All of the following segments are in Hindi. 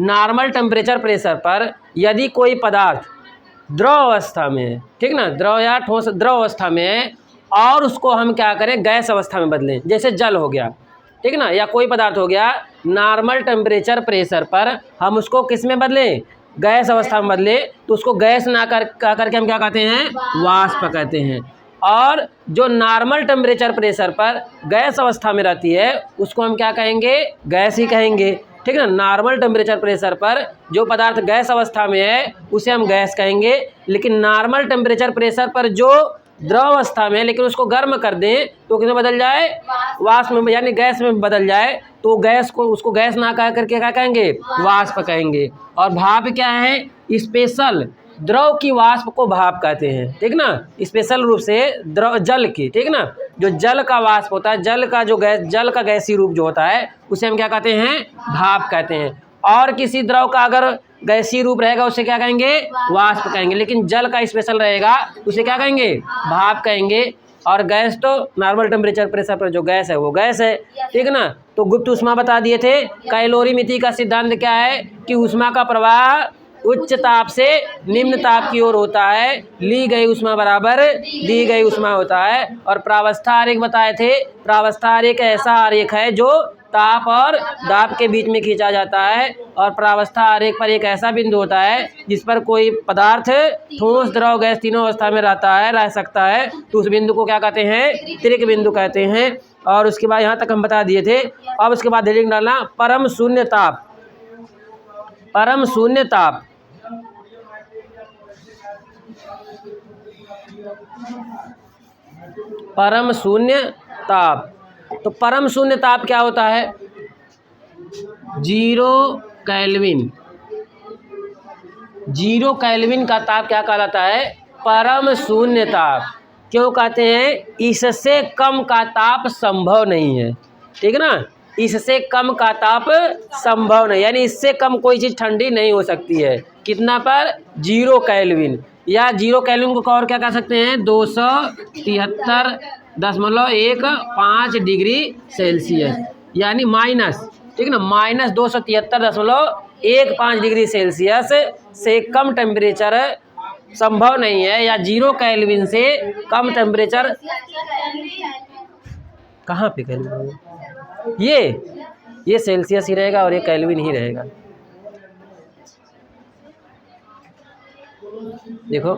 नॉर्मल टेम्परेचर प्रेशर पर यदि कोई पदार्थ द्रव अवस्था में है, ठीक ना, द्रव या ठोस द्रव अवस्था में है और उसको हम क्या करें, गैस अवस्था में बदलें, जैसे जल हो गया, ठीक ना, या कोई पदार्थ हो गया, नॉर्मल टेम्परेचर प्रेशर पर हम उसको किस में बदलें, गैस अवस्था में बदलें, तो उसको गैस ना करके हम क्या कहते हैं, वाष्प कहते हैं। और जो नॉर्मल टेम्परेचर प्रेशर पर गैस अवस्था में रहती है उसको हम क्या कहेंगे, गैस ही कहेंगे, ठीक है ना। नॉर्मल टेम्परेचर प्रेशर पर जो पदार्थ गैस अवस्था में है उसे हम गैस कहेंगे, लेकिन नॉर्मल टेम्परेचर प्रेशर पर जो द्रव अवस्था में है लेकिन उसको गर्म कर दें तो किसमें बदल जाए, वाष्प में, यानी गैस में बदल जाए, तो गैस को, उसको गैस ना कह करके क्या कहेंगे, वाष्प कहेंगे। और भाप क्या है, स्पेशल द्रव की वाष्प को भाप कहते हैं, ठीक ना, स्पेशल रूप से द्रव जल की, ठीक ना, जो जल का वाष्प होता है, जल का जो गैस, जल का गैसीय रूप जो होता है उसे हम क्या कहते हैं, भाप कहते हैं। और किसी द्रव का अगर गैसीय रूप रहेगा उसे क्या कहेंगे, वाष्प कहेंगे, लेकिन जल का स्पेशल रहेगा उसे क्या कहेंगे, भाप कहेंगे। और गैस तो नॉर्मल टेम्परेचर प्रेशर पर जो गैस है वो गैस है, ठीक ना। तो गुप्त ऊष्मा बता दिए थे। कैलोरीमिति का सिद्धांत क्या है कि ऊष्मा का प्रवाह उच्च ताप से निम्न ताप की ओर होता है, ली गई ऊष्मा बराबर दी गई ऊष्मा होता है। और प्रावस्था आरेख बताए थे, प्रावस्था आरेख ऐसा आरेख है जो ताप और दाब के बीच में खींचा जाता है, और प्रावस्था आरेख पर एक ऐसा बिंदु होता है जिस पर कोई पदार्थ ठोस द्रव गैस तीनों अवस्था में रहता है, रह सकता है, तो उस बिंदु को क्या कहते हैं, त्रिक बिंदु कहते हैं। और उसके बाद यहाँ तक हम बता दिए थे। अब उसके बाद हेडिंग डालना, परम शून्य ताप, परम शून्य ताप, परम शून्य ताप। तो परम शून्य ताप क्या होता है, 0 केल्विन, 0 केल्विन का ताप क्या कहलाता है, परम शून्य ताप। क्यों कहते हैं, इससे कम का ताप संभव नहीं है, ठीक है ना, इससे कम का ताप संभव नहीं, यानी इससे कम कोई चीज़ ठंडी नहीं हो सकती है। कितना पर, 0 केल्विन, या 0 केल्विन को और क्या कह सकते हैं, 273.15 डिग्री सेल्सियस, यानी माइनस, ठीक है ना, माइनस 273.15 डिग्री सेल्सियस से कम टेम्परेचर संभव नहीं है, या 0 केल्विन से कम टेम्परेचर, कहाँ पे केल्विन, ये सेल्सियस ही रहेगा और ये केल्विन ही रहेगा। देखो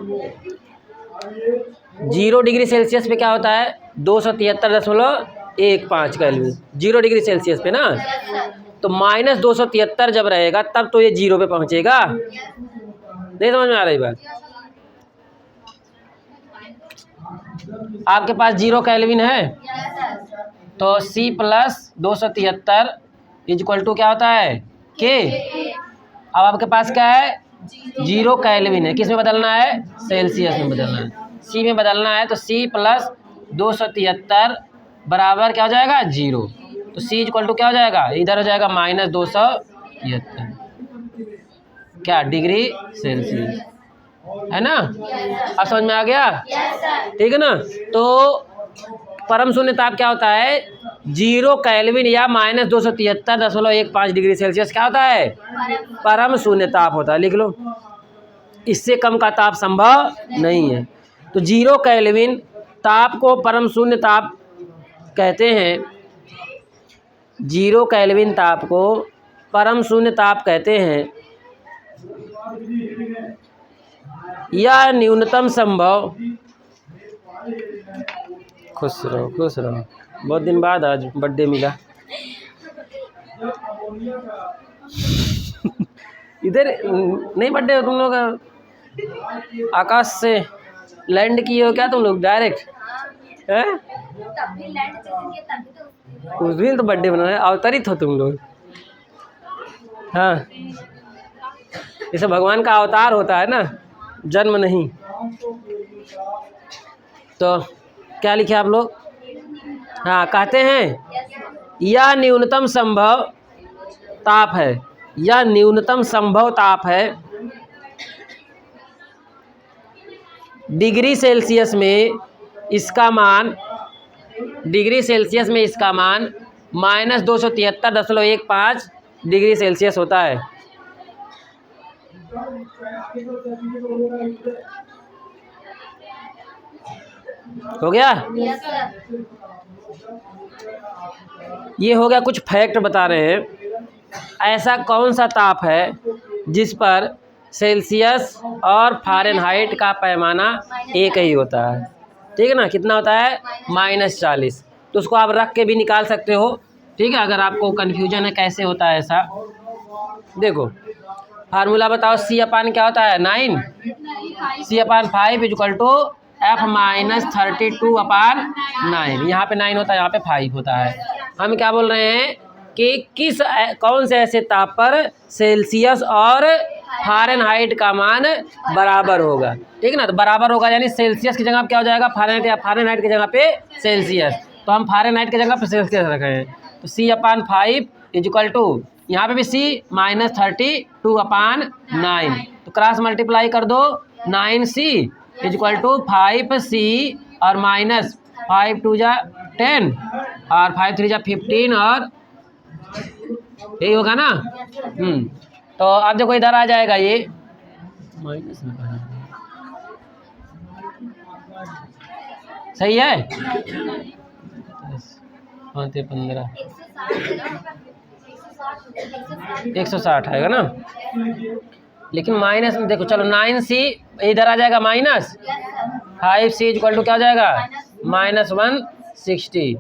0 डिग्री सेल्सियस पे क्या होता है, 273.15 केल्विन 0 डिग्री सेल्सियस पे ना, तो माइनस 273 जब रहेगा तब तो ये 0 पे पहुंचेगा। नहीं समझ में आ रही बात, आपके पास 0 केल्विन है तो C + 273 = क्या होता है, K। अब आपके पास क्या है, 0 केल्विन है, किस में बदलना है, सेल्सियस में बदलना है, C में बदलना है, तो C + 273 बराबर क्या हो जाएगा, 0। तो C = क्या हो जाएगा, इधर हो जाएगा -273 क्या डिग्री सेल्सियस, है ना। अब समझ में आ गया, ठीक है ना। तो परम शून्य ताप क्या होता है, 0 केल्विन या -273.15 डिग्री सेल्सियस क्या होता है, परम शून्य ताप होता है, लिख लो। इससे कम का ताप संभव नहीं है। तो 0 केल्विन ताप को परम शून्य ताप कहते हैं, 0 केल्विन ताप को परम शून्य ताप कहते हैं, या न्यूनतम संभव, खुश रहो खुश रहो, बहुत दिन बाद आज बर्थडे मिला। इधर नहीं बर्थडे तुम लोग, आकाश से लैंड किए हो क्या तुम लोग डायरेक्ट, हैं? उस दिन तो बर्थडे मनाया, अवतरित हो तुम लोग। हाँ, जैसे भगवान का अवतार होता है ना, जन्म नहीं। तो क्या लिखे आप लोग, हाँ, कहते हैं यह न्यूनतम संभव ताप है, यह न्यूनतम संभव ताप है, डिग्री सेल्सियस में इसका मान, डिग्री सेल्सियस में इसका मान -273.15 डिग्री सेल्सियस होता है, हो गया। ये हो गया, कुछ फैक्ट बता रहे हैं। ऐसा कौन सा ताप है जिस पर सेल्सियस और फ़ारेनहाइट का पैमाना एक ही होता है? ठीक है ना, कितना होता है? -40। तो उसको आप रख के भी निकाल सकते हो, ठीक है, अगर आपको कन्फ्यूजन है कैसे होता है ऐसा। देखो फार्मूला बताओ, सी अपान क्या होता है? 9। C/5 equal to F-32/9। यहाँ पे 9 होता है, यहाँ पे 5 होता है। हम क्या बोल रहे हैं कि कौन से ऐसे ताप पर सेल्सियस और फ़ारेनहाइट का मान बराबर होगा? ठीक है ना, तो बराबर होगा यानी सेल्सियस की जगह क्या हो जाएगा? फ़ारेनहाइट, या फ़ारेनहाइट की जगह पे सेल्सियस। तो हम फ़ारेनहाइट की जगह पे सेल्सियस रखे हैं, तो C/5 इक्वल टू, यहाँ पे भी C -32/9, तो क्रॉस मल्टीप्लाई कर दो। 9C इक्वल टू 5C और -5 2 जा 10 और 5 3 जा 15 और यही होगा ना। तो अब देखो इधर आ जाएगा ये माइनस में, सही है। 15 160 आएगा ना, लेकिन माइनस में देखो, चलो 9C इधर आ जाएगा माइनस 5C इक्वल टू क्या हो जाएगा? -160।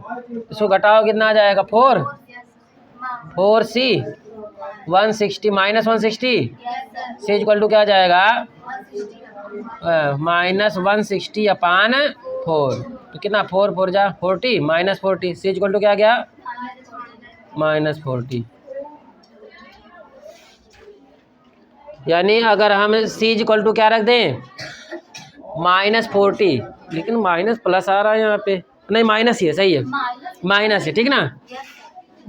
इसको घटाओ कितना आ जाएगा? 4C 160 -160 C इक्वल टू क्या आ जाएगा? -160/4। तो कितना? 4 4 जा 40 -40 C इक्वल टू क्या आ गया? -40। यानी अगर हम C इक्वल टू क्या रख दें? -40, लेकिन माइनस प्लस आ रहा है यहाँ पे, नहीं माइनस ही है, सही है, माइनस है, ठीक ना।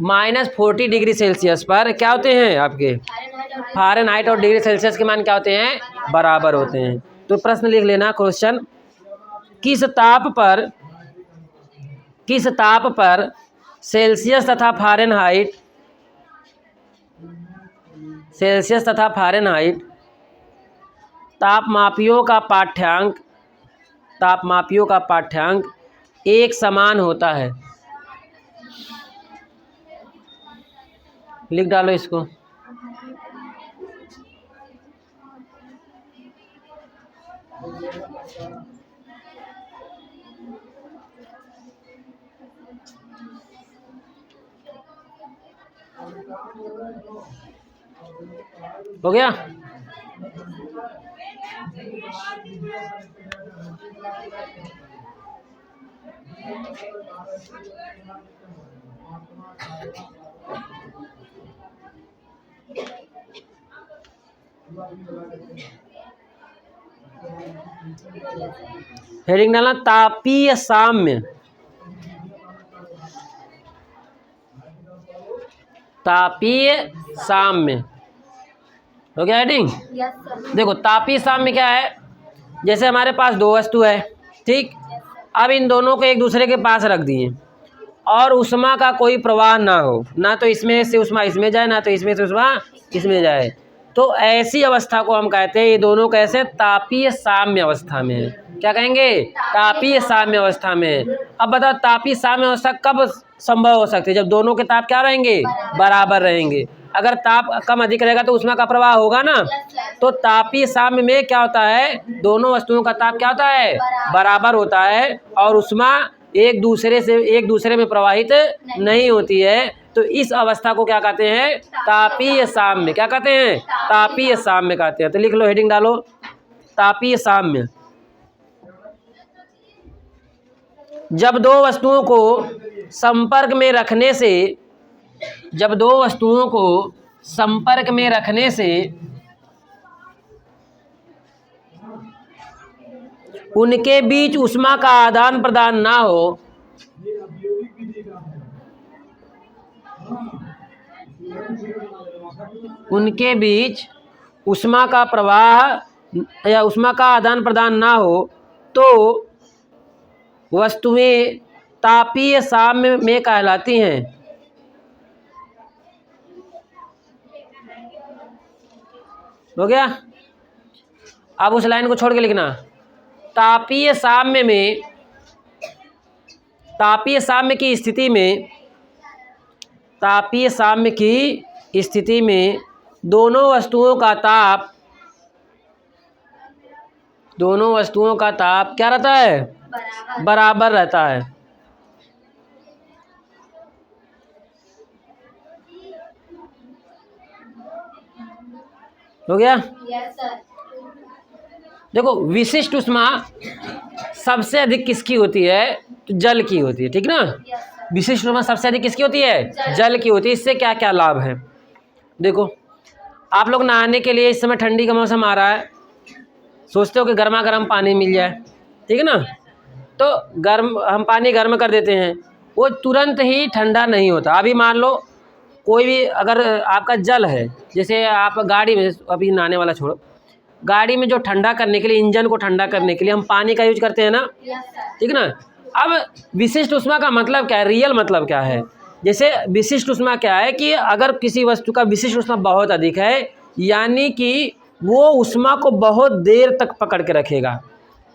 -40 डिग्री सेल्सियस पर क्या होते हैं आपके? फ़ारेनहाइट और डिग्री सेल्सियस के मान क्या होते हैं? बराबर होते हैं। तो प्रश्न लिख लेना, क्वेश्चन, किस ताप पर सेल्सियस तथा फ़ारेनहाइट तापमापियों का पाठ्यांक एक समान होता है? लिख डालो इसको। हो गया। हेडिंग डालना तापीय साम्य। तापीय साम्य हो गया हेडिंग। देखो तापीय साम्य क्या है? जैसे हमारे पास दो वस्तु है, ठीक, अब इन दोनों को एक दूसरे के पास रख दिए और उष्मा का कोई प्रवाह ना हो, ना तो इसमें से उष्मा इसमें जाए, ना तो इसमें से उष्मा इसमें जाए, तो ऐसी अवस्था को हम कहते हैं, ये दोनों कैसे? तापीय साम्य अवस्था में है। क्या कहेंगे? तापीय साम्य अवस्था में। अब बताओ तापीय साम्य अवस्था कब संभव हो सकती है? जब दोनों के ताप क्या रहेंगे? बराबर रहेंगे। अगर ताप कम अधिक रहेगा तो उष्मा का प्रवाह होगा ना। तो तापीय साम्य में क्या होता है? दोनों वस्तुओं का ताप क्या होता है? बराबर होता है और उष्मा एक दूसरे में प्रवाहित नहीं होती है। तो इस अवस्था को क्या कहते हैं? तापीय साम्य। क्या कहते हैं? तापीय साम्य कहते हैं। तो लिख लो, हेडिंग डालो, तापीय साम्य। जब दो वस्तुओं को संपर्क में रखने से उनके बीच उष्मा का आदान प्रदान ना हो, उनके बीच उष्मा का प्रवाह या उष्मा का आदान प्रदान ना हो तो वस्तुएं तापीय साम्य में कहलाती हैं। हो गया। अब उस लाइन को छोड़ के लिखना, तापीय साम्य की स्थिति में, तापीय साम्य की स्थिति में दोनों वस्तुओं का ताप क्या रहता है? बराबर रहता है। हो गया? Yes sir. देखो विशिष्ट ऊष्मा सबसे अधिक किसकी होती है? तो जल की होती है, ठीक ना? विशिष्ट ऊष्मा सबसे अधिक किसकी होती है? जल की होती है। इससे क्या क्या लाभ है? देखो आप लोग नहाने के लिए इस समय ठंडी का मौसम आ रहा है, सोचते हो कि गर्मा गर्म पानी मिल जाए, ठीक है ना? तो हम पानी गर्म कर देते हैं, वो तुरंत ही ठंडा नहीं होता। अभी मान लो कोई भी अगर आपका जल है, जैसे आप गाड़ी में, अभी नहाने वाला छोड़ो, गाड़ी में जो ठंडा करने के लिए, इंजन को ठंडा करने के लिए हम पानी का यूज करते हैं ना, ठीक है ना? अब विशिष्ट ऊष्मा का मतलब क्या है? रियल मतलब क्या है? जैसे विशिष्ट ऊष्मा क्या है कि अगर किसी वस्तु का विशिष्ट ऊष्मा बहुत अधिक है, यानी कि वो ऊष्मा को बहुत देर तक पकड़ के रखेगा,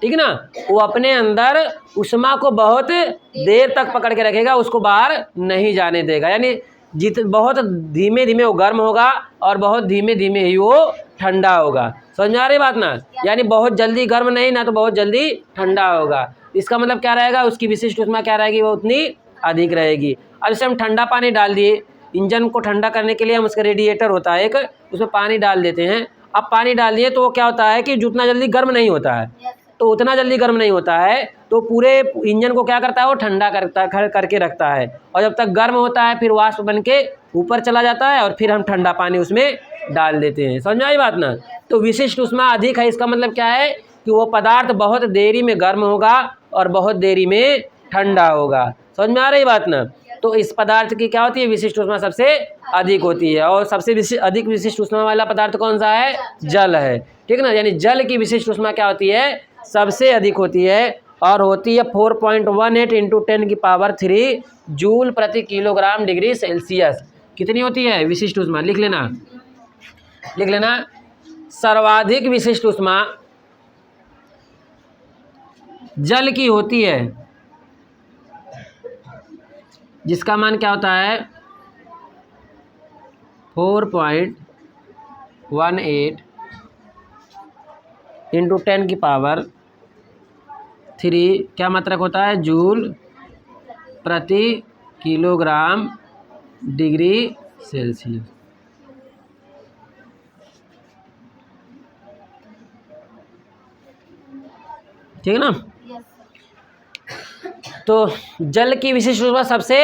ठीक है ना? वो अपने अंदर ऊष्मा को बहुत देर तक पकड़ के रखेगा, उसको बाहर नहीं जाने देगा। यानी बहुत धीमे धीमे वो गर्म होगा और बहुत धीमे धीमे ही वो ठंडा होगा। समझ में आ रही बात ना? यानी बहुत जल्दी गर्म नहीं, ना तो बहुत जल्दी ठंडा होगा। इसका मतलब क्या रहेगा? उसकी विशिष्ट ऊष्मा क्या रहेगी? वो उतनी अधिक रहेगी। अब जैसे हम ठंडा पानी डाल दिए, इंजन को ठंडा करने के लिए हम उसका रेडिएटर होता है एक, उसमें पानी डाल देते हैं। अब पानी डाल दिए तो वो क्या होता है कि जितना जल्दी गर्म नहीं होता है, तो उतना जल्दी गर्म नहीं होता है, तो पूरे इंजन को क्या करता है? वो ठंडा करके रखता है, और जब तक गर्म होता है फिर वाष्प बन के ऊपर चला जाता है और फिर हम ठंडा पानी उसमें डाल देते हैं। समझ में आई बात ना? तो विशिष्ट ऊष्मा अधिक है, इसका मतलब क्या है कि वो पदार्थ बहुत देरी में गर्म होगा और बहुत देरी में ठंडा होगा। समझ में आ रही बात ना? तो इस पदार्थ की क्या होती है? विशिष्ट ऊष्मा सबसे अधिक होती है। और सबसे अधिक विशिष्ट ऊष्मा वाला पदार्थ कौन सा है? जल है, ठीक ना? यानी जल की विशिष्ट ऊष्मा क्या होती है? सबसे अधिक होती है, और होती है 4.18 × 10⁻³ जूल प्रति किलोग्राम डिग्री सेल्सियस। कितनी होती है विशिष्ट ऊष्मा? लिख लेना। सर्वाधिक विशिष्ट ऊष्मा जल की होती है, जिसका मान क्या होता है? 4.18 × 10⁻³ क्या मात्रक होता है? जूल प्रति किलोग्राम डिग्री सेल्सियस। ठीक है ना? तो जल की विशिष्ट ऊष्मा सबसे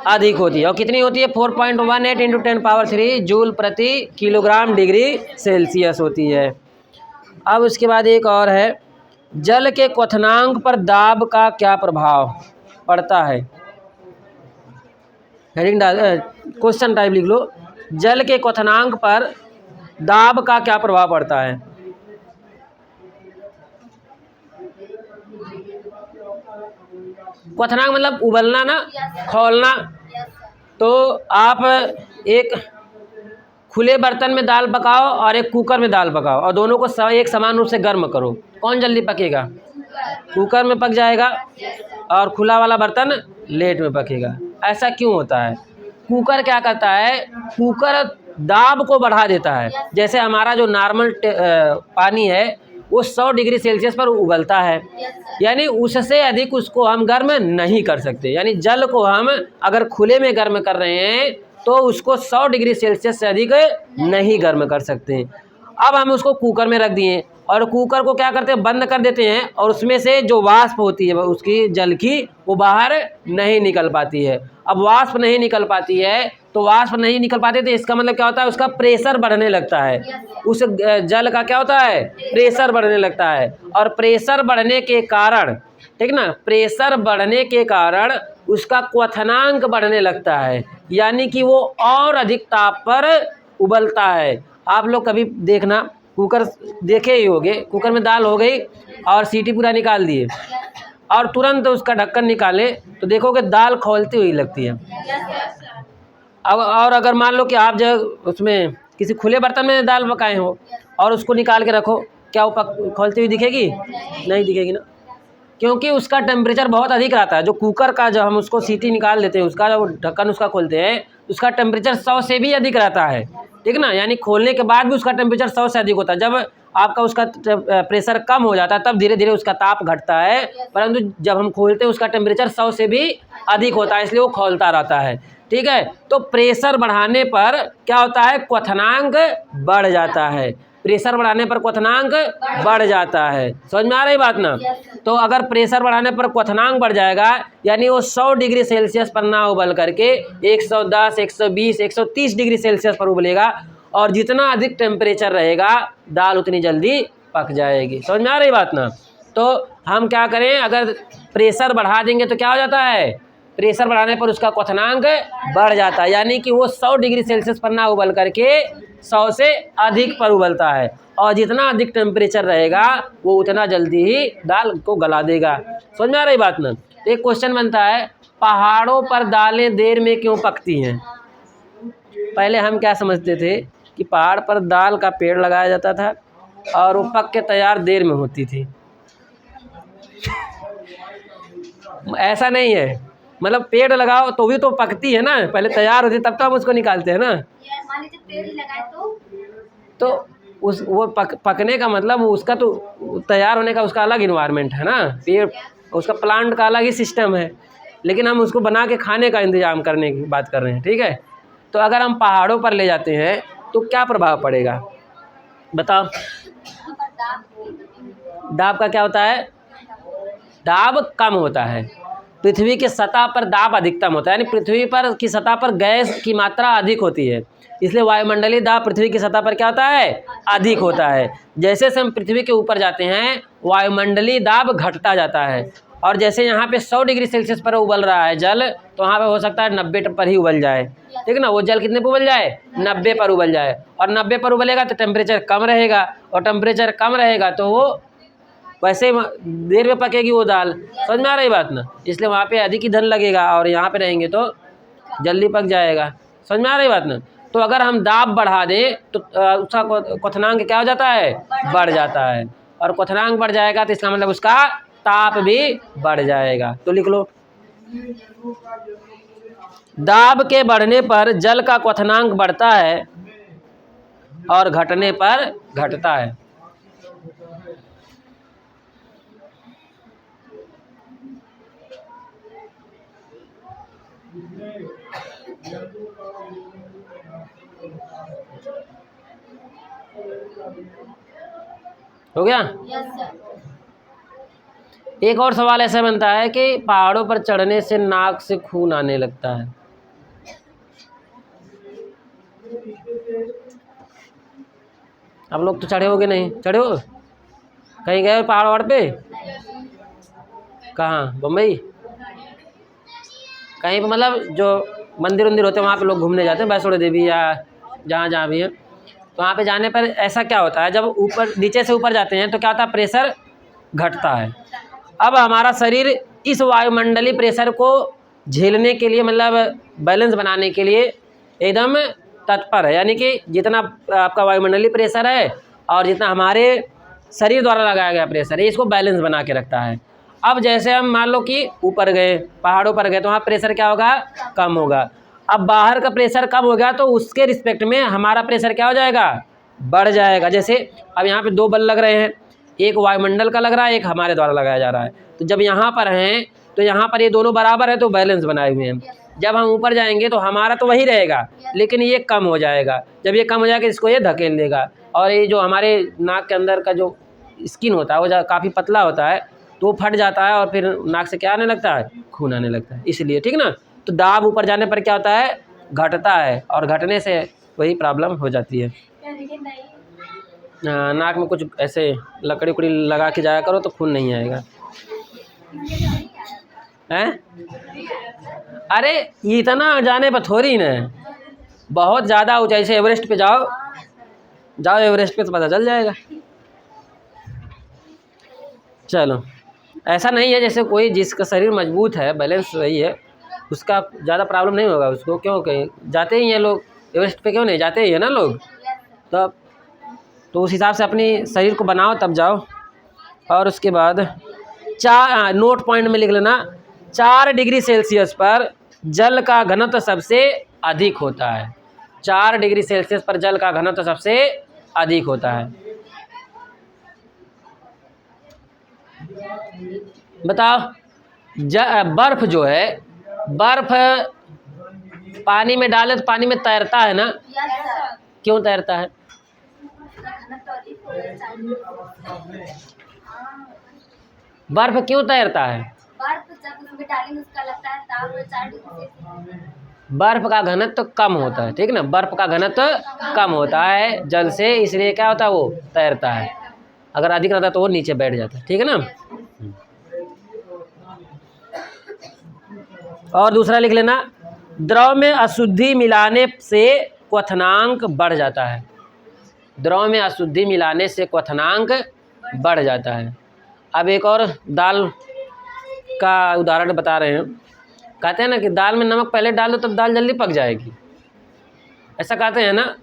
अधिक होती है, और कितनी होती है? 4.18 × 10⁻³ जूल प्रति किलोग्राम डिग्री सेल्सियस होती है। अब उसके बाद एक और है, जल के क्वथनांक पर दाब का क्या प्रभाव पड़ता है? हेडिंग डाल, क्वेश्चन टाइप लिख लो, जल के क्वथनांक पर दाब का क्या प्रभाव पड़ता है? क्वथनांक मतलब उबलना ना, खौलना। तो आप एक खुले बर्तन में दाल पकाओ और एक कुकर में दाल पकाओ, और दोनों को एक समान रूप से गर्म करो, कौन जल्दी पकेगा? कुकर में पक जाएगा, और खुला वाला बर्तन लेट में पकेगा। ऐसा क्यों होता है? कुकर क्या करता है? कुकर दाब को बढ़ा देता है। जैसे हमारा जो नॉर्मल पानी है वो 100 डिग्री सेल्सियस पर उबलता है, यानी उससे अधिक उसको हम गर्म नहीं कर सकते। यानी जल को हम अगर खुले में गर्म कर रहे हैं तो उसको 100 डिग्री सेल्सियस से अधिक नहीं गर्म कर सकते। अब हम उसको कुकर में रख दिए, और कुकर को क्या करते हैं? बंद कर देते हैं, और उसमें से जो वाष्प होती है उसकी जल की, वो बाहर नहीं निकल पाती है। अब वाष्प नहीं निकल पाती है, तो वाष्प नहीं निकल पाते तो इसका मतलब क्या होता है? उसका प्रेशर बढ़ने लगता है। उस जल का क्या होता है? प्रेशर बढ़ने लगता है, और प्रेशर बढ़ने के कारण, ठीक ना, प्रेशर बढ़ने के कारण उसका क्वथनांक बढ़ने लगता है, यानी कि वो और अधिक ताप पर उबलता है। आप लोग कभी देखना, कुकर देखे ही होंगे, कुकर में दाल हो गई और सीटी पूरा निकाल दिए, और तुरंत उसका ढक्कन निकाले तो देखोगे दाल खौलती हुई लगती है। अब और अगर मान लो कि आप जो उसमें किसी खुले बर्तन में दाल पकाए हो और उसको निकाल के रखो, क्या वो खोलती हुई दिखेगी? नहीं दिखेगी ना, क्योंकि उसका टेम्परेचर बहुत अधिक रहता है। जो कुकर का जब हम उसको सीटी निकाल देते हैं, उसका जब ढक्कन उसका खोलते हैं, उसका टेम्परेचर 100 से भी अधिक रहता है, ठीक ना। यानी खोलने के बाद भी उसका टेम्परेचर 100 से अधिक होता है। जब आपका उसका प्रेशर कम हो जाता है तब धीरे धीरे उसका ताप घटता है, परंतु जब हम खोलते हैं उसका टेम्परेचर 100 से भी अधिक होता है, इसलिए वो खोलता रहता है, ठीक है। तो प्रेशर बढ़ाने पर क्या होता है? क्वथनांक बढ़ जाता है। प्रेशर बढ़ाने पर क्वथनांक बढ़ जाता है। समझ में आ रही बात ना? तो अगर प्रेशर बढ़ाने पर क्वथनांक बढ़ जाएगा, यानी वो 100 डिग्री सेल्सियस पर ना उबल करके 110, 120, 130 डिग्री सेल्सियस पर उबलेगा, और जितना अधिक टेम्परेचर रहेगा दाल उतनी जल्दी पक जाएगी। समझ में आ रही बात ना? तो हम क्या करें, अगर प्रेशर बढ़ा देंगे तो क्या हो जाता है? प्रेशर बढ़ाने पर उसका क्वथनांक बढ़ जाता है, यानी कि वो 100 डिग्री सेल्सियस पर ना उबल करके 100 से अधिक पर उबलता है, और जितना अधिक टेम्परेचर रहेगा वो उतना जल्दी ही दाल को गला देगा। समझ में आ रही बात ना? एक क्वेश्चन बनता है, पहाड़ों पर दालें देर में क्यों पकती हैं? पहले हम क्या समझते थे कि पहाड़ पर दाल का पेड़ लगाया जाता था और वो पक के तैयार देर में होती थी। ऐसा नहीं है, मतलब पेड़ लगाओ तो भी तो पकती है ना, पहले तैयार होती तब तो हम उसको निकालते हैं ना। पेड़ ही लगाए तो उस वो पकने का मतलब उसका तो तैयार होने का उसका अलग इन्वायरमेंट है ना। पेड़ उसका प्लांट का अलग ही सिस्टम है, लेकिन हम उसको बना के खाने का इंतजाम करने की बात कर रहे हैं, ठीक है। तो अगर हम पहाड़ों पर ले जाते हैं तो क्या प्रभाव पड़ेगा बताओ? दाब का क्या होता है? दाब कम होता है। पृथ्वी की सतह पर दाब अधिकतम होता है, यानी पृथ्वी पर की सतह पर गैस की मात्रा अधिक होती है, इसलिए वायुमंडलीय दाब पृथ्वी की सतह पर क्या होता है? अधिक होता है। जैसे जैसे हम पृथ्वी के ऊपर जाते हैं वायुमंडलीय दाब घटता जाता है, और जैसे यहाँ पे 100 डिग्री सेल्सियस पर उबल रहा है जल, तो वहाँ पे हो सकता है 90 पर ही उबल जाए, ठीक है ना। वो जल कितने पर उबल जाए? 90 पर उबल जाए, और 90 पर उबलेगा तो टेम्परेचर कम रहेगा, और टेम्परेचर कम रहेगा तो वो वैसे देर में पकेगी वो दाल। समझ में आ रही बात ना? इसलिए वहाँ पे अधिक ईंधन लगेगा, और यहाँ पे रहेंगे तो जल्दी पक जाएगा। समझ में आ रही बात ना? तो अगर हम दाब बढ़ा दें तो उसका क्वथनांक क्या हो जाता है? बढ़ जाता है, और क्वथनांक बढ़ जाएगा तो इसका मतलब उसका ताप भी बढ़ जाएगा। तो लिख लो, दाब के बढ़ने पर जल का क्वथनांक बढ़ता है और घटने पर घटता है। हो गया? एक और सवाल ऐसा बनता है कि पहाड़ों पर चढ़ने से नाक से खून आने लगता है। आप लोग तो चढ़े होगे? नहीं चढ़े हो? कहीं गए पहाड़ वहाड़ पे? कहाँ? बम्बई? कहीं पे मतलब जो मंदिर वंदिर होते हैं वहाँ पे लोग घूमने जाते हैं, वैष्णो देवी या जहाँ जहाँ भी है, तो वहाँ पे जाने पर ऐसा क्या होता है, जब ऊपर नीचे से ऊपर जाते हैं तो क्या होता है? प्रेशर घटता है। अब हमारा शरीर इस वायुमंडलीय प्रेशर को झेलने के लिए, मतलब बैलेंस बनाने के लिए एकदम तत्पर है, यानी कि जितना आपका वायुमंडलीय प्रेशर है और जितना हमारे शरीर द्वारा लगाया गया प्रेशर है, इसको बैलेंस बना के रखता है। अब जैसे हम मान लो कि ऊपर गए, पहाड़ों पर गए, तो वहाँ प्रेशर क्या होगा? कम होगा। अब बाहर का प्रेशर कम हो गया तो उसके रिस्पेक्ट में हमारा प्रेशर क्या हो जाएगा? बढ़ जाएगा। जैसे अब यहाँ पे 2 बल लग रहे हैं, एक वायुमंडल का लग रहा है, एक हमारे द्वारा लगाया जा रहा है। तो जब यहाँ पर हैं तो यहाँ पर ये दोनों बराबर है तो बैलेंस बनाए हुए हैं। जब हम ऊपर जाएंगे तो हमारा तो वही रहेगा, लेकिन ये कम हो जाएगा। जब ये कम हो जाएगा इसको ये धकेल देगा, और ये जो हमारे नाक के अंदर का जो स्किन होता है वो काफ़ी पतला होता है, तो वो फट जाता है और फिर नाक से क्या आने लगता है? खून आने लगता है। इसलिए ठीक ना। तो दाब ऊपर जाने पर क्या होता है? घटता है, और घटने से वही प्रॉब्लम हो जाती है। नाक में कुछ ऐसे लकड़ी उकड़ी लगा के जाया करो तो खून नहीं आएगा। हैं? अरे इतना जाने पर थोड़ी ना, बहुत ज़्यादा ऊंचाई से एवरेस्ट पे जाओ एवरेस्ट पे तो पता चल जाएगा। चलो, ऐसा नहीं है जैसे कोई जिसका शरीर मजबूत है, बैलेंस सही है, उसका ज़्यादा प्रॉब्लम नहीं होगा उसको। क्यों? कहीं जाते ही हैं लोग एवरेस्ट पे, क्यों नहीं जाते ही है ना लोग। तो तो उस हिसाब से अपनी शरीर को बनाओ तब जाओ। और उसके बाद नोट पॉइंट में लिख लेना, 4 डिग्री सेल्सियस पर जल का घनत्व सबसे अधिक होता है। 4 डिग्री सेल्सियस पर जल का घनत्व सबसे अधिक होता है। बताओ, बर्फ जो है, बर्फ पानी में डाले तो पानी में तैरता है ना? क्यों तैरता है? बर्फ क्यों तैरता है? बर्फ का घनत्व कम होता है, ठीक ना? बर्फ का घनत्व कम होता है जल से, इसलिए क्या होता है, वो तैरता है। अगर अधिक रहता तो वो नीचे बैठ जाता है, ठीक है ना? और दूसरा लिख लेना, द्रव में अशुद्धि मिलाने से क्वथनांक बढ़ जाता है। द्रव में अशुद्धि मिलाने से क्वथनांक बढ़ जाता है। अब एक और दाल का उदाहरण बता रहे हैं। कहते हैं ना कि दाल में नमक पहले डाल दो तब दाल जल्दी पक जाएगी, ऐसा कहते हैं ना?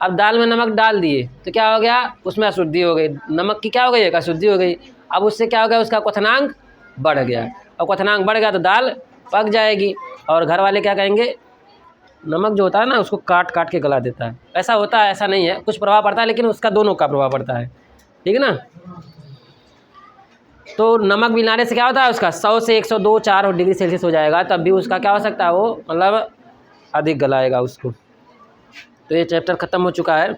अब दाल में नमक डाल दिए तो क्या हो गया, उसमें अशुद्धि हो गई, नमक की क्या हो गई, एक अशुद्धि हो गई। अब उससे क्या हो गया, उसका क्वथनांक बढ़ गया, और क्वथनांक बढ़ गया तो दाल पक जाएगी। और घर वाले क्या कहेंगे, नमक जो होता है ना उसको काट काट के गला देता है। ऐसा होता है? ऐसा नहीं है, कुछ प्रभाव पड़ता है, लेकिन उसका दोनों का प्रभाव पड़ता है, ठीक है ना? तो नमक मिलाने से क्या होता है, उसका 100 से 102 4 डिग्री सेल्सियस हो जाएगा, तब भी उसका क्या हो सकता है, वो मतलब अधिक गलाएगा उसको। तो ये चैप्टर ख़त्म हो चुका है।